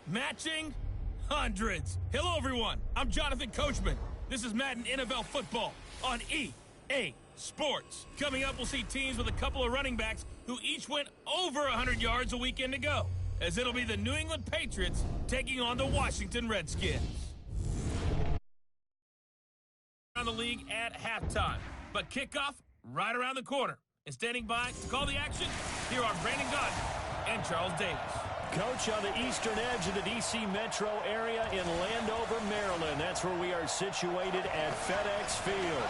Matching hundreds. Hello, everyone. I'm Jonathan Coachman. This is Madden NFL football on EA Sports. Coming up, we'll see teams with a couple of running backs who each went over 100 yards a weekend ago, as it'll be the New England Patriots taking on the Washington Redskins. Around the league at halftime, but kickoff right around the corner. And standing by to call the action, here are Brandon Gargano and Charles Davis. Coach, on the eastern edge of the D.C. metro area in Landover, Maryland. That's where we are situated at FedEx Field.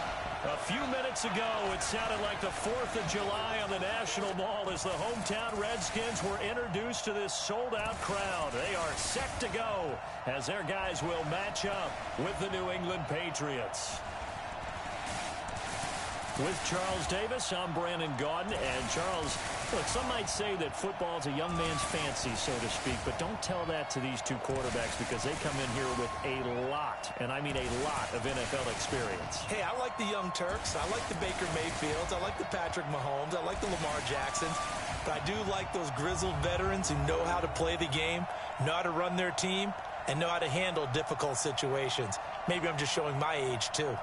A few minutes ago, it sounded like the 4th of July on the National Mall as the hometown Redskins were introduced to this sold-out crowd. They are set to go as their guys will match up with the New England Patriots. With Charles Davis, I'm Brandon Gaudin. And Charles, look, some might say that football is a young man's fancy, so to speak, but don't tell that to these two quarterbacks because they come in here with a lot, and I mean a lot, of NFL experience. Hey, I like the young Turks. I like the Baker Mayfields. I like the Patrick Mahomes. I like the Lamar Jacksons. But I do like those grizzled veterans who know how to play the game, know how to run their team, and know how to handle difficult situations. Maybe I'm just showing my age, too.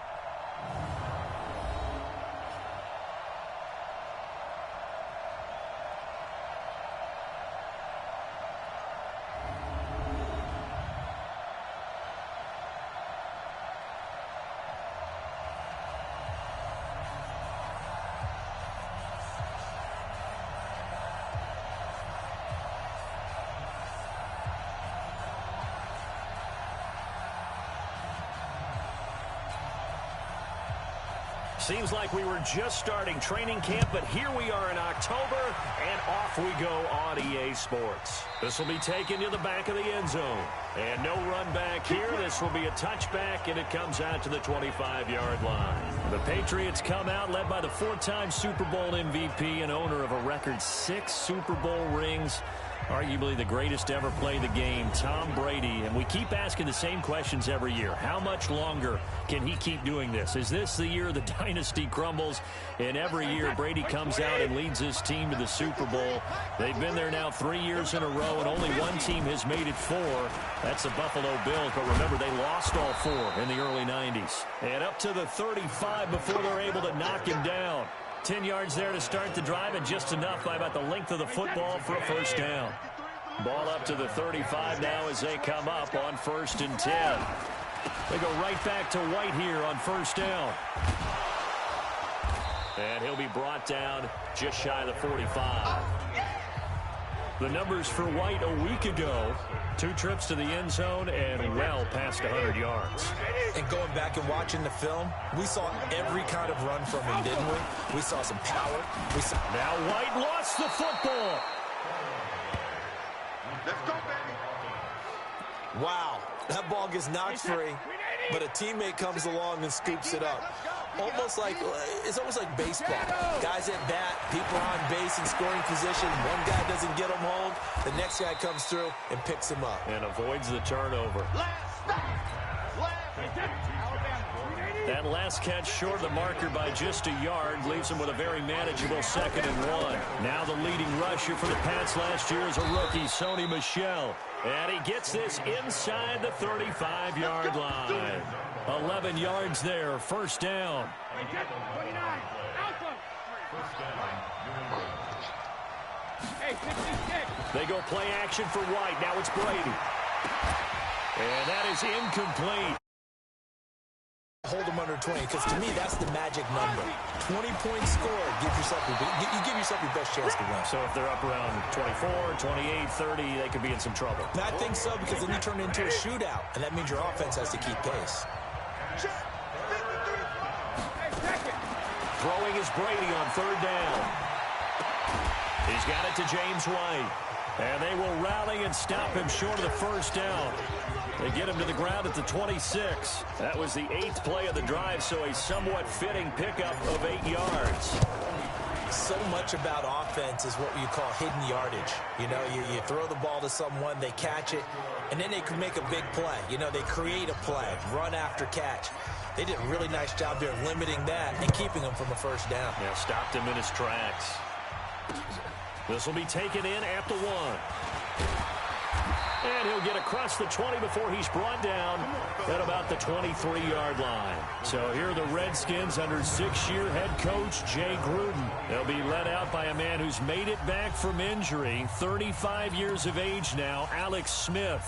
Seems like we were just starting training camp, but here we are in October, and off we go on EA Sports. This will be taken to the back of the end zone. And no run back here. This will be a touchback, and it comes out to the 25-yard line. The Patriots come out led by the 4-time Super Bowl MVP and owner of a record 6 Super Bowl rings. Arguably the greatest to ever play the game, Tom Brady. And we keep asking the same questions every year. How much longer can he keep doing this? Is this the year the dynasty crumbles? And every year Brady comes out and leads his team to the Super Bowl. They've been there now 3 years in a row, and only one team has made it 4. That's the Buffalo Bills. But remember, they lost all 4 in the early 90s. And up to the 35 before they're able to knock him down. 10 yards there to start the drive, and just enough by about the length of the football for a first down. Ball up to the 35 now as they come up on 1st and 10. They go right back to White here on first down. And he'll be brought down just shy of the 45. The numbers for White a week ago: 2 trips to the end zone and well past 100 yards. And going back and watching the film, we saw every kind of run from him, didn't we? We saw some power. Now White lost the football. Let's go, baby. Wow, that ball gets knocked free, but a teammate comes along and scoops it up. It's almost like baseball. Guys at bat, people are on base in scoring position. One guy doesn't get him home. The next guy comes through and picks him up. And avoids the turnover. That last catch short of the marker by just a yard leaves him with a very manageable 2nd and 1. Now the leading rusher for the Pats last year is a rookie, Sony Michel. And he gets this inside the 35-yard line. 11 yards there, first down. They go play action for White. Now it's Brady. And that is incomplete. Hold them under 20, because to me, that's the magic number. 20 points scored, you give yourself your best chance to win. So if they're up around 24, 28, 30, they could be in some trouble. I think so, because then you turn it into a shootout, and that means your offense has to keep pace. Throwing is Brady on 3rd down. He's got it to James White. And they will rally and stop him short of the first down. They get him to the ground at the 26. That was the 8th play of the drive, so a somewhat fitting pickup of 8 yards. So much about offense is what you call hidden yardage. You know, you throw the ball to someone, they catch it, and then they can make a big play. You know, they create a play, run after catch. They did a really nice job there limiting that and keeping him from a first down. Yeah, stopped him in his tracks. This will be taken in at the 1. And he'll get across the 20 before he's brought down at about the 23-yard line. So here are the Redskins under 6-year head coach Jay Gruden. They'll be led out by a man who's made it back from injury, 35 years of age now, Alex Smith.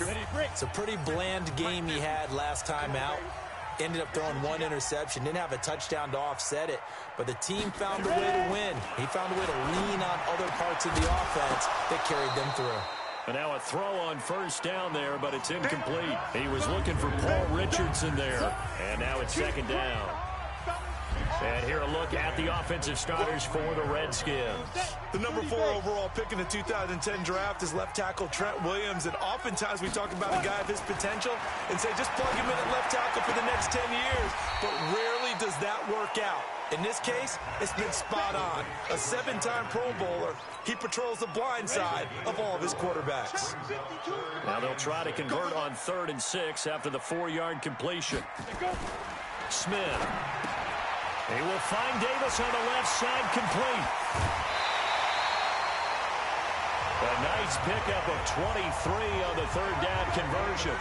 It's a pretty bland game he had last time out. Ended up throwing one interception. Didn't have a touchdown to offset it. But the team found a way to win. He found a way to lean on other parts of the offense that carried them through. And now a throw on first down there, but it's incomplete. He was looking for Paul Richardson there. And now it's second down. And here a look at the offensive starters for the Redskins. The number 4 overall pick in the 2010 draft is left tackle Trent Williams. And oftentimes we talk about a guy of his potential and say just plug him in at left tackle for the next 10 years. But rarely does that work out. In this case, it's been spot on. A 7-time Pro Bowler, he patrols the blind side of all of his quarterbacks. Now they'll try to convert on 3rd and 6 after the 4-yard completion. Smith. He will find Davis on the left side, complete. A nice pickup of 23 on the 3rd down conversion.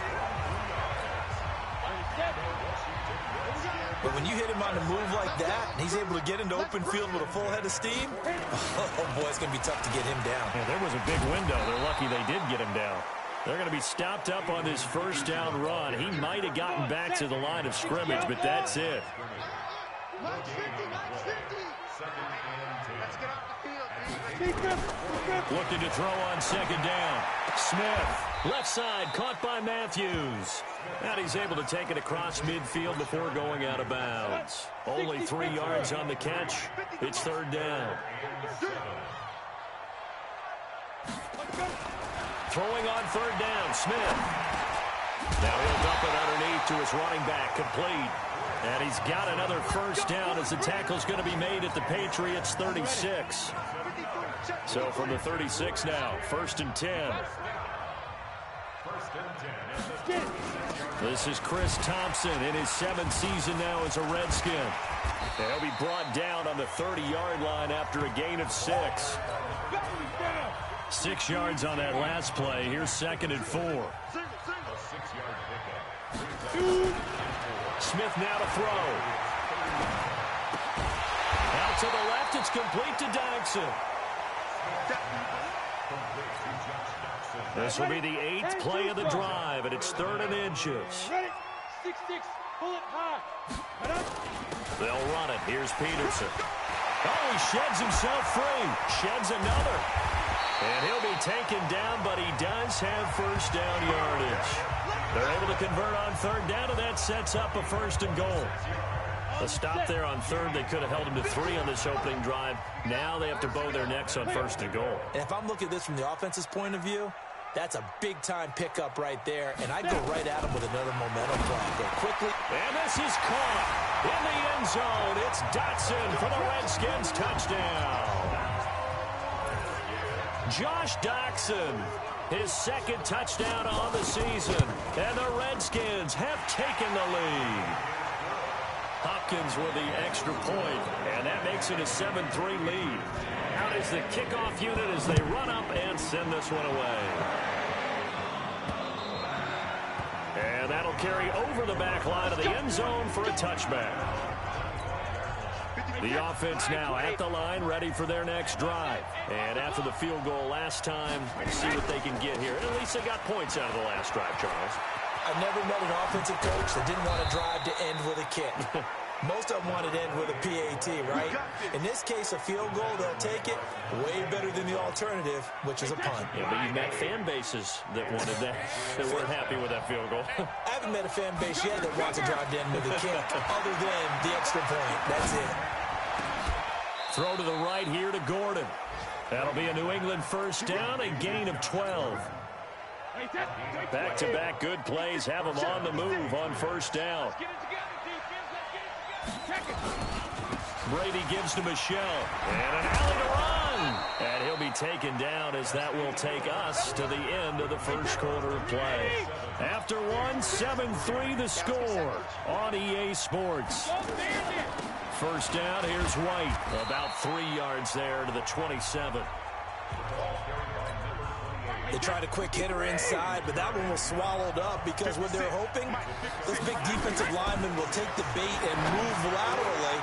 But when you hit him on the move like that, and he's able to get into open field with a full head of steam, oh boy, it's going to be tough to get him down. Yeah, there was a big window. They're lucky they did get him down. They're going to be stopped up on this first down run. He might have gotten back to the line of scrimmage, but that's it. Looking to throw on 2nd down. Smith, left side, caught by Matthews. And he's able to take it across midfield before going out of bounds. Only 3 yards on the catch. It's 3rd down. Throwing on 3rd down, Smith. Now he'll dump it underneath to his running back, complete. And he's got another first down as the tackle's going to be made at the Patriots' 36. So from the 36 now, 1st and 10. This is Chris Thompson in his 7th season now as a Redskin. And he'll be brought down on the 30-yard line after a gain of 6. 6 yards on that last play. Here's 2nd and 4. Smith now to throw. Out to the left, it's complete to Dodson. This will be the 8th play of the drive, and it's 3rd and inches. They'll run it. Here's Peterson. Oh, he sheds himself free. Sheds another. And he'll be taken down, but he does have first down yardage. They're able to convert on 3rd down, and that sets up a 1st and goal. A stop there on 3rd. They could have held him to 3 on this opening drive. Now they have to bow their necks on 1st and goal. And if I'm looking at this from the offense's point of view, that's a big-time pickup right there, and I'd go right at him with another momentum play. Go quickly. And this is caught in the end zone. It's Dotson for the Redskins touchdown. Josh Dotson, his 2nd touchdown on the season, and the Redskins have taken the lead. Hopkins with the extra point, and that makes it a 7-3 lead. Out is the kickoff unit as they run up and send this one away. And that'll carry over the back line of the end zone for a touchback. The offense now at the line, ready for their next drive. And after the field goal last time, let's see what they can get here. At least they got points out of the last drive, Charles. I've never met an offensive coach that didn't want to drive to end with a kick. Most of them wanted to end with a PAT, right? In this case, a field goal, they'll take it. Way better than the alternative, which is a punt. Yeah, but you've met fan bases that wanted that, that weren't happy with that field goal. I haven't met a fan base yet that wants to drive to end with a kick, other than the extra point. That's it. Throw to the right here to Gordon. That'll be a New England first down, a gain of 12. Back-to-back good plays have them on the move on first down. Brady gives to Michelle. And an alley to run. And he'll be taken down as that will take us to the end of the first quarter of play. After one, 7-3 the score on EA Sports. First down, here's White. About 3 yards there to the 27. They tried a quick hitter inside, but that one was swallowed up because what they're hoping, this big defensive lineman will take the bait and move laterally.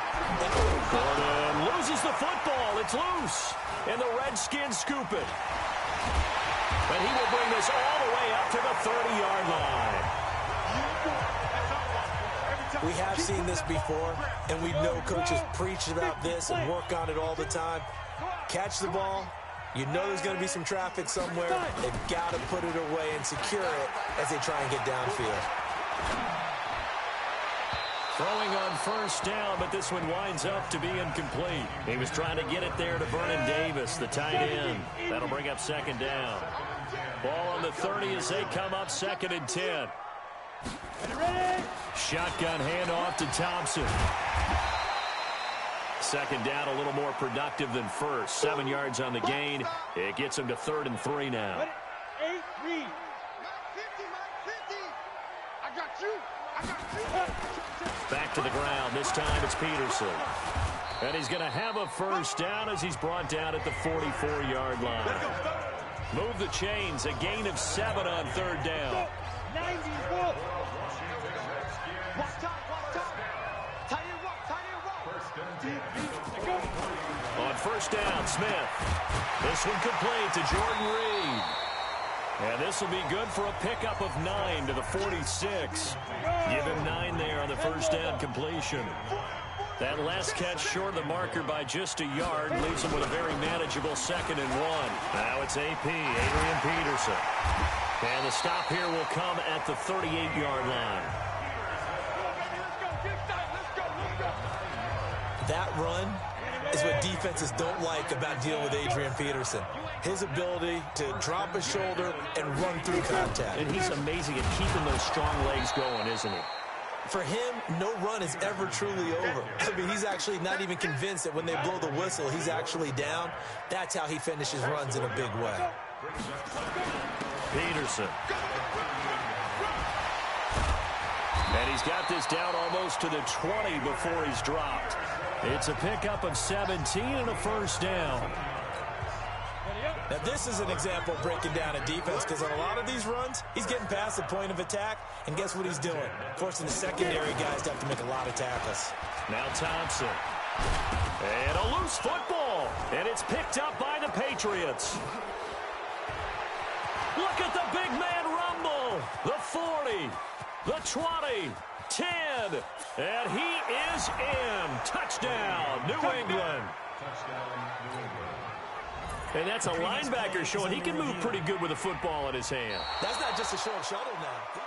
Gordon loses the football. It's loose. And the Redskins scoop it. But he will bring this all the way up to the 30-yard line. We have seen this before, and we know coaches preach about this and work on it all the time. Catch the ball. You know there's going to be some traffic somewhere. They've got to put it away and secure it as they try and get downfield. Throwing on first down, but this one winds up to be incomplete. He was trying to get it there to Vernon Davis, the tight end. That'll bring up second down. Ball on the 30 as they come up 2nd and 10. Shotgun handoff to Thompson. Second down a little more productive than first. 7 yards on the gain. It gets him to 3rd and 3 now. Back to the ground. This time it's Peterson. And he's going to have a first down as he's brought down at the 44-yard line. Move the chains. A gain of 7 on 3rd down. On first down, Smith. This one complete to Jordan Reed. And this will be good for a pickup of 9 to the 46. Give him 9 there on the first down completion. That last catch short of the marker by just a yard leaves him with a very manageable 2nd and 1. Now it's AP, Adrian Peterson. And the stop here will come at the 38-yard line. That run is what defenses don't like about dealing with Adrian Peterson. His ability to drop his shoulder and run through contact. And he's amazing at keeping those strong legs going, isn't he? For him, no run is ever truly over. I mean, he's actually not even convinced that when they blow the whistle, he's actually down. That's how he finishes runs in a big way. Peterson. And he's got this down almost to the 20 before he's dropped. It's a pickup of 17 and a first down. Now, this is an example of breaking down a defense because on a lot of these runs, he's getting past the point of attack, and guess what he's doing? Forcing the secondary guys to have to make a lot of tackles. Now Thompson. And a loose football. And it's picked up by the Patriots. Look at the big man rumble. The 40, the 20, 10. And he is in. Touchdown, New England. And that's a linebacker showing he can move pretty good with a football in his hand. That's not just a short shuttle now.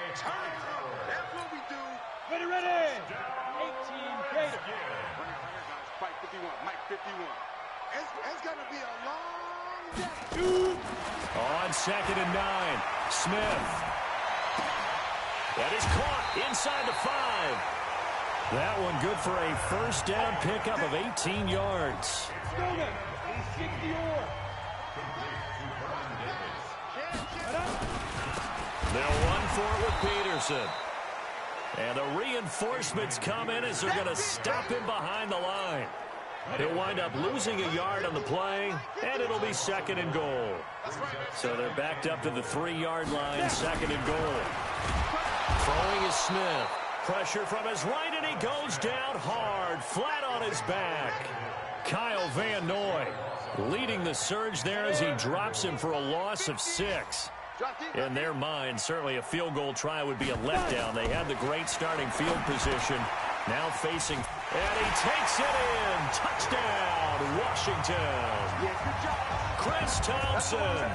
That's what we do. Ready, ready. 18 Gator. Fight 51, Mike 51. It's going to be a long day. On 2nd and 9, Smith. That is caught inside the 5. That one good for a first down pickup of 18 yards. They'll run for it with Peterson. And the reinforcements come in as they're going to stop him behind the line. He'll wind up losing a yard on the play, and it'll be 2nd and goal. So they're backed up to the 3-yard line, 2nd and goal. Throwing is Smith. Pressure from his right, and he goes down hard, flat on his back. Kyle Van Noy leading the surge there as he drops him for a loss of 6. In their mind, certainly a field goal try would be a letdown. They had the great starting field position. Now facing, and he takes it in. Touchdown, Washington. Chris Thompson,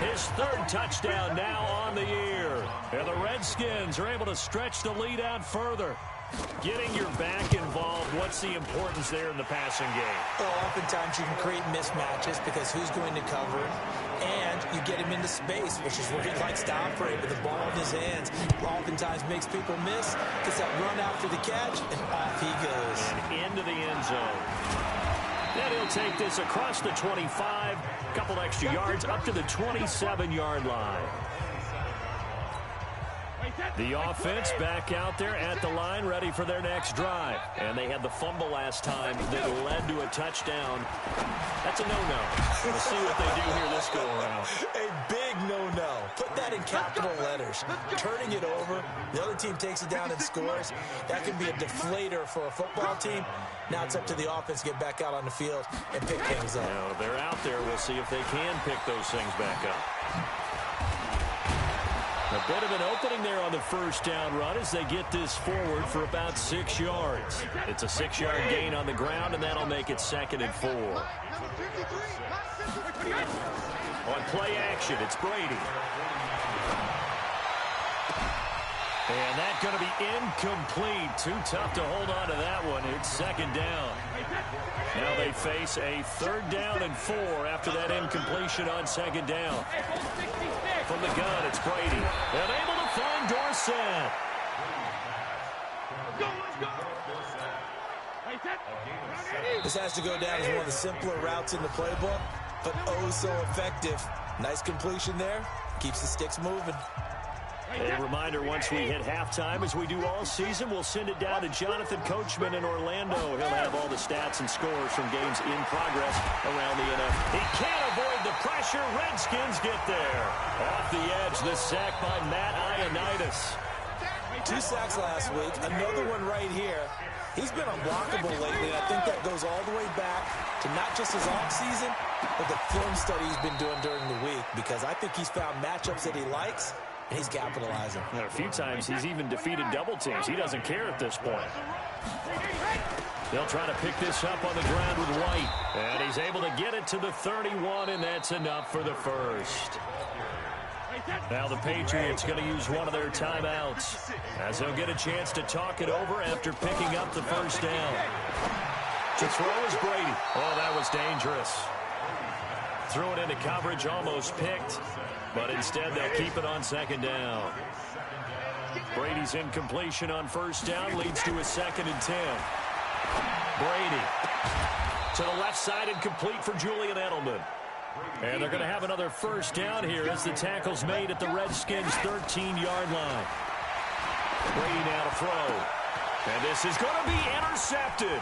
his 3rd touchdown now on the year. And the Redskins are able to stretch the lead out further. Getting your back involved, what's the importance there in the passing game? Well, oftentimes you can create mismatches because who's going to cover it, and you get him into space, which is where he likes to operate with the ball in his hands. Oftentimes makes people miss, gets that run after the catch, and off he goes. And into the end zone. Then he'll take this across the 25, a couple extra yards up to the 27-yard line. The offense back out there at the line, ready for their next drive. And they had the fumble last time that led to a touchdown. That's a no-no. We'll see what they do here this go-around. A big no-no. Put that in capital letters. Turning it over, the other team takes it down and scores. That can be a deflator for a football team. Now it's up to the offense to get back out on the field and pick things up. Now, they're out there. We'll see if they can pick those things back up. A bit of an opening there on the first down run as they get this forward for about 6 yards. It's a 6-yard gain on the ground, and that'll make it 2nd and 4. On play action, it's Brady. And that's going to be incomplete. Too tough to hold on to that one. It's 2nd down. Now they face a 3rd down and 4 after that incompletion on 2nd down. From the gun, it's Brady. And able to find Dorsett. This has to go down as one of the simpler routes in the playbook, but oh so effective. Nice completion there. Keeps the sticks moving. A reminder, once we hit halftime, as we do all season, we'll send it down to Jonathan Coachman in Orlando. He'll have all the stats and scores from games in progress around the NFL. He can't avoid the pressure. Redskins get there. Off the edge, the sack by Matt Ioannidis. 2 sacks last week, another one right here. He's been unblockable lately, and I think that goes all the way back to not just his offseason, but the film study he's been doing during the week, because I think he's found matchups that he likes, and he's capitalizing. And a few times he's even defeated double teams. He doesn't care at this point. They'll try to pick this up on the ground with White. And he's able to get it to the 31, and that's enough for the first. Now the Patriots going to use one of their timeouts, as they'll get a chance to talk it over after picking up the first down. To throw is Brady. Oh, that was dangerous. Threw it into coverage, almost picked. But instead, they'll keep it on 2nd down. Brady's incompletion on 1st down leads to a 2nd and 10. Brady to the left side, incomplete for Julian Edelman. And they're going to have another 1st down here as the tackle's made at the Redskins' 13-yard line. Brady now to throw. And this is going to be intercepted.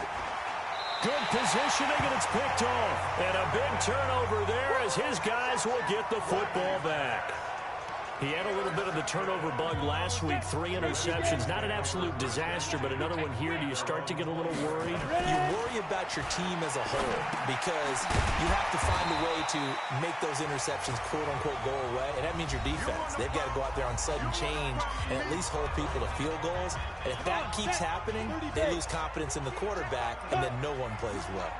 Good positioning, and it's picked off. And a big turnover there as his guys will get the football back. He had a little bit of the turnover bug last week, 3 interceptions. Not an absolute disaster, but another one here. Do you start to get a little worried? You worry about your team as a whole because you have to find a way to make those interceptions, quote-unquote, go away, and that means your defense. They've got to go out there on sudden change and at least hold people to field goals. And if that keeps happening, they lose confidence in the quarterback, and then no one plays well.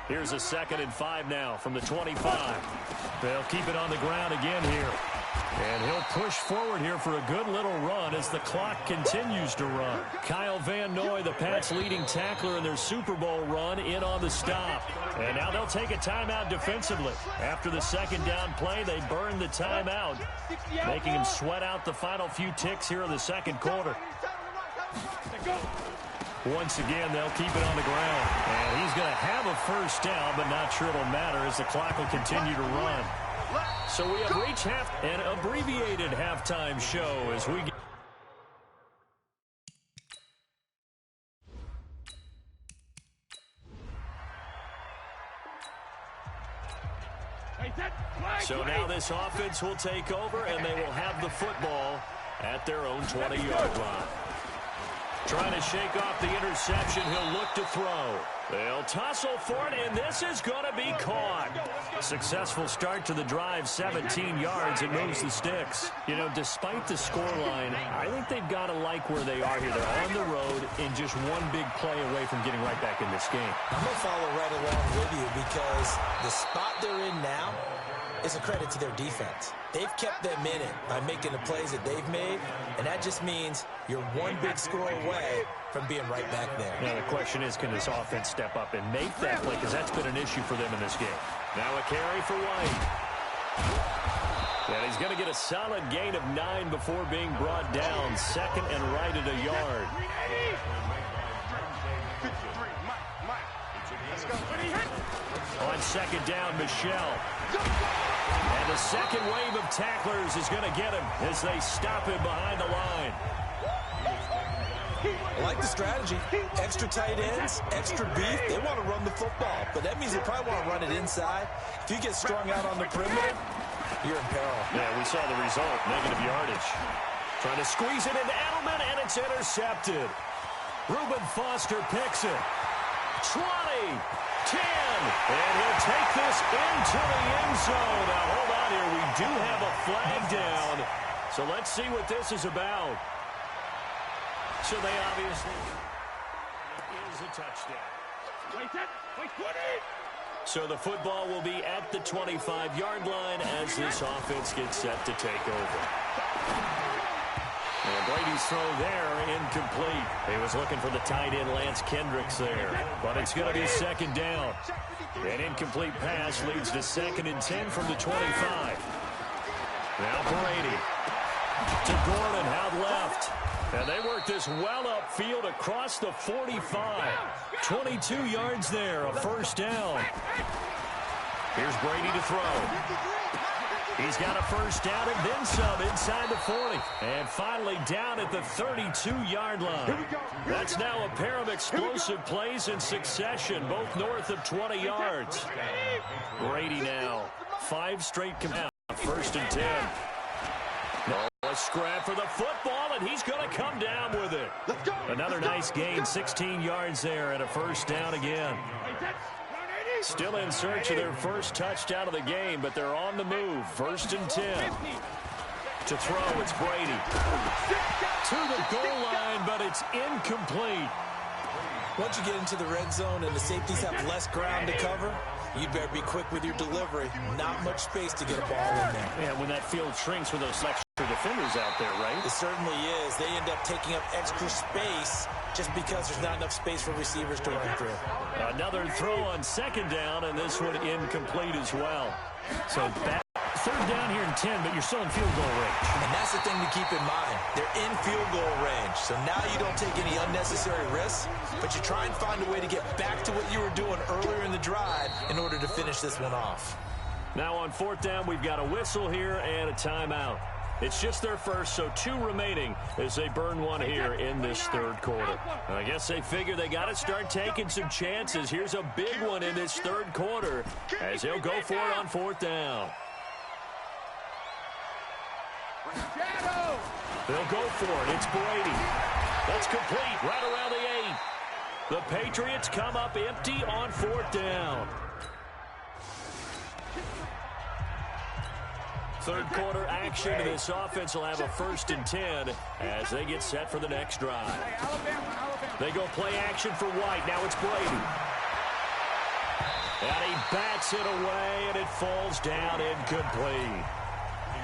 Here's a 2nd and 5 now from the 25. They'll keep it on the ground again here. And he'll push forward here for a good little run as the clock continues to run. Kyle Van Noy, the Pats' leading tackler in their Super Bowl run, in on the stop. And now they'll take a timeout defensively. After the 2nd down play, they burn the timeout, making him sweat out the final few ticks here in the 2nd quarter. Once again, they'll keep it on the ground. And he's going to have a 1st down, but not sure it'll matter as the clock will continue to run. So we have reached an abbreviated halftime show as we get... So now this offense will take over, and they will have the football at their own 20-yard line. Trying to shake off the interception, he'll look to throw. They'll tussle for it, and this is going to be caught. Successful start to the drive, 17 yards, and moves the sticks. You know, despite the scoreline, I think they've got to like where they are here. They're on the road and just one big play away from getting right back in this game. I'm going to follow right along with you because the spot they're in now is a credit to their defense. They've kept them in it by making the plays that they've made, and that just means you're one big score away from being right back there. Now the question is, can this offense step up and make that play, because that's been an issue for them in this game. Now a carry for White. And he's going to get a solid gain of 9 before being brought down. 2nd and right at a yard. Let's go. On second down, Michelle. And the second wave of tacklers is going to get him as they stop him behind the line. I like the strategy. Extra tight ends, extra beef. They want to run the football, but that means they probably want to run it inside. If you get strung out on the perimeter, you're in peril. Yeah, we saw the result, negative yardage. Trying to squeeze it into Edelman, and it's intercepted. Reuben Foster picks it. 20, 10, and he'll take this into the end zone. Now, hold on here. We do have a flag down, so let's see what this is about. So they obviously, it is a touchdown. So the football will be at the 25-yard line as this offense gets set to take over. And Brady's throw there, incomplete. He was looking for the tight end, Lance Kendricks, there. But it's going to be second down. An incomplete pass leads to 2nd and 10 from the 25. Now Brady to Gordon, out left. And they work this well upfield across the 45. 22 yards there, a first down. Here's Brady to throw. He's got a first down and then some inside the 40. And finally down at the 32-yard line. That's now a pair of explosive plays in succession, both north of 20 yards. Brady now, 5 straight command. 1st and 10. A scrap for the football, and he's going to come down with it. Another nice gain, 16 yards there, and a first down again. Still in search of their first touchdown of the game, but they're on the move. 1st and 10. To throw, it's Brady. To the goal line, but it's incomplete. Once you get into the red zone and the safeties have less ground to cover, you'd better be quick with your delivery. Not much space to get a ball in there. Yeah, when that field shrinks with those extra defenders out there, right? It certainly is. They end up taking up extra space just because there's not enough space for receivers to run through. Another throw on second down, and this one incomplete as well. So back, 3rd down here in 10, but you're still in field goal range. And that's the thing to keep in mind. They're in field goal range. So now you don't take any unnecessary risks, but you try and find a way to get back to what you were doing earlier in the drive in order to finish this one off. Now on 4th down, we've got a whistle here and a timeout. It's just their first, so 2 remaining as they burn one here in this 3rd quarter. I guess they figure they got to start taking some chances. Here's a big one in this 3rd quarter as they'll go for it on 4th down. They'll go for it. It's Brady. That's complete right around the 8. The Patriots come up empty on 4th down. 3rd quarter action. This offense will have a 1st and 10 as they get set for the next drive. They go play action for White. Now it's Brady. And he bats it away, and it falls down incomplete.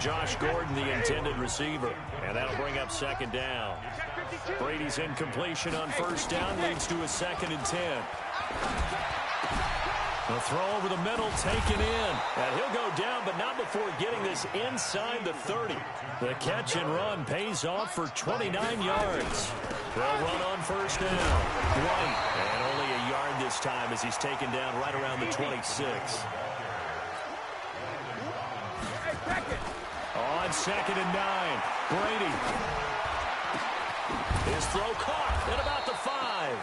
Josh Gordon, the intended receiver. And that'll bring up 2nd down. Brady's incompletion on 1st down leads to a 2nd and 10. The throw over the middle, taken in. And he'll go down, but not before getting this inside the 30. The catch and run pays off for 29 yards. They'll run on 1st down. White, and only a yard this time as he's taken down right around the 26. On 2nd and 9, Brady. His throw caught at about the 5.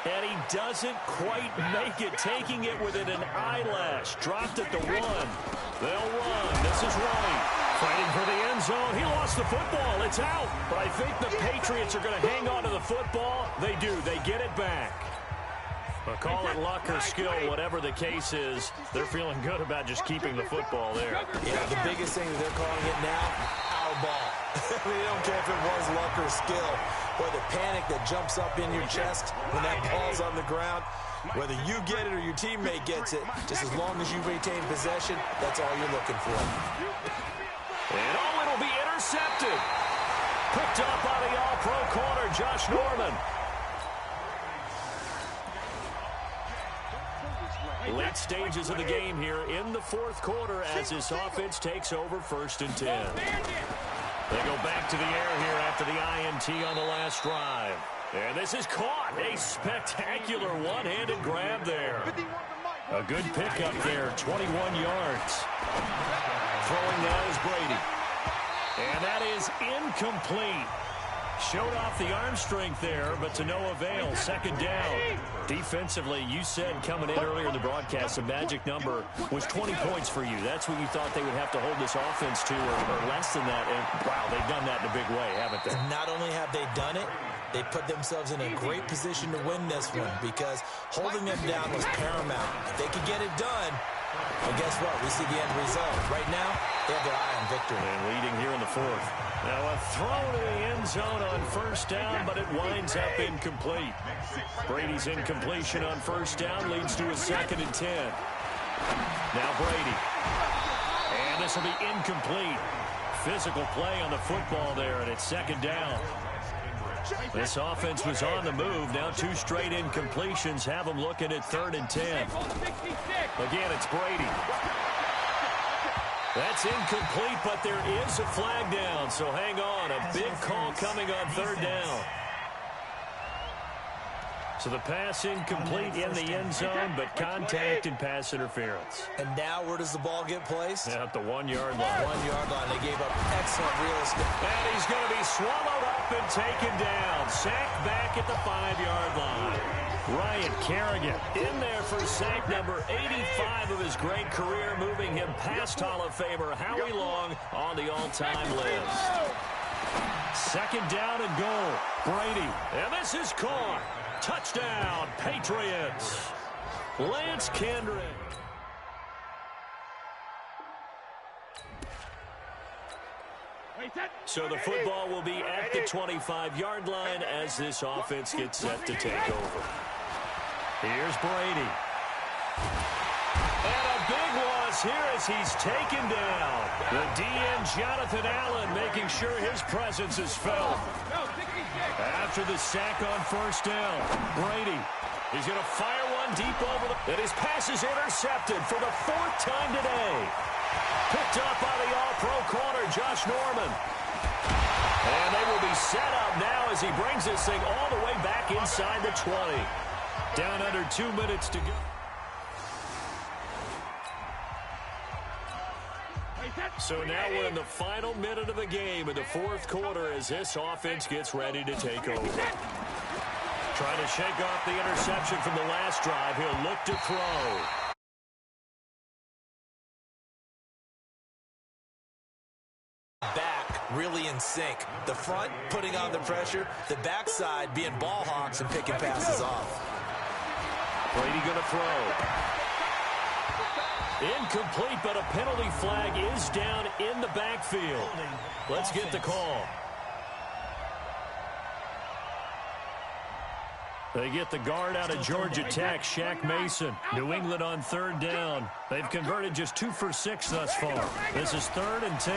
And he doesn't quite make it, taking it within an eyelash. Dropped at the 1. They'll run. This is White. Fighting for the end zone. He lost the football. It's out. But I think the Patriots are going to hang on to the football. They do. They get it back. But call it luck or skill, whatever the case is, they're feeling good about just keeping the football there. Yeah, the biggest thing that they're calling it now, our ball. They don't care if it was luck or skill, or the panic that jumps up in your chest when that ball's on the ground. Whether you get it or your teammate gets it, just as long as you retain possession, that's all you're looking for. And it'll be intercepted. Picked up by the all-pro corner, Josh Norman. Late stages of the game here in the 4th quarter as this offense takes over 1st and 10. They go back to the air here after the INT on the last drive. And this is caught. A spectacular one-handed grab there. A good pickup there, 21 yards. Throwing now is Brady. And that is incomplete. Showed off the arm strength there, but to no avail. Second down. Defensively, you said coming in earlier in the broadcast, the magic number was 20 points for you. That's what you thought they would have to hold this offense to, or less than that. And, wow, they've done that in a big way, haven't they? Not only have they done it, they put themselves in a great position to win this one because holding them down was paramount. If they could get it done, well, guess what? We see the end result. Right now, they have their eye on victory. And leading here in the fourth. Now a throw to the end zone on first down, but it winds up incomplete. Brady's incompletion on first down leads to a 2nd and 10. Now Brady. And this will be incomplete. Physical play on the football there, and it's 2nd down. This offense was on the move. Now 2 straight incompletions have them looking at 3rd and 10. Again, it's Brady. That's incomplete, but there is a flag down, so hang on. A big call coming on 3rd down. So the pass incomplete in the end zone, but contact and pass interference. And now where does the ball get placed? At the 1-yard line. 1-yard line. They gave up excellent real estate. And he's going to be swallowed up and taken down. Sacked back at the 5-yard line. Ryan Kerrigan in there for sack number 85 of his great career, moving him past Hall of Famer Howie Long on the all-time list. 2nd down and goal. Brady. And this is caught. Touchdown, Patriots. Lance Kendrick. So the football will be at the 25-yard line as this offense gets set to take over. Here's Brady. And a big loss here as he's taken down. The DN Jonathan Allen making sure his presence is felt. After the sack on first down, Brady is going to fire one deep over the... And his pass is intercepted for the 4th time today. Picked up by the all-pro corner, Josh Norman. And they will be set up now as he brings this thing all the way back inside the 20. Down under 2 minutes to go. So now we're in the final minute of the game in the 4th quarter as this offense gets ready to take over. Trying to shake off the interception from the last drive. He'll look to throw. Back really in sync. The front putting on the pressure. The backside being ball hawks and picking passes off. Brady going to throw. Incomplete, but a penalty flag is down in the backfield. Let's get the call. They get the guard out of Georgia Tech, Shaq Mason. New England on 3rd down. They've converted just 2 for 6 thus far. This is 3rd and 10.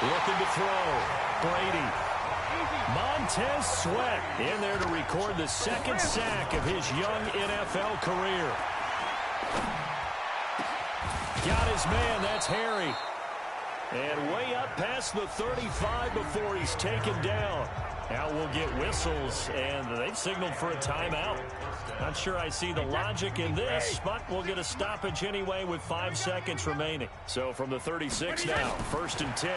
Looking to throw. Brady. Montez Sweat in there to record the 2nd sack of his young NFL career. Got his man, that's Harry. And way up past the 35 before he's taken down. Now we'll get whistles, and they've signaled for a timeout. Not sure I see the logic in this, but we'll get a stoppage anyway with 5 seconds remaining. So from the 36 now, 1st and 10.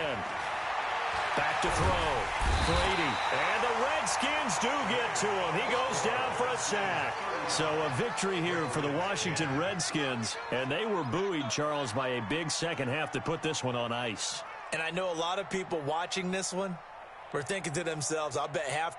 Back to throw. Brady. And the Redskins do get to him. He goes down for a sack. So a victory here for the Washington Redskins. And they were buoyed, Charles, by a big second half to put this one on ice. And I know a lot of people watching this one were thinking to themselves, I'll bet half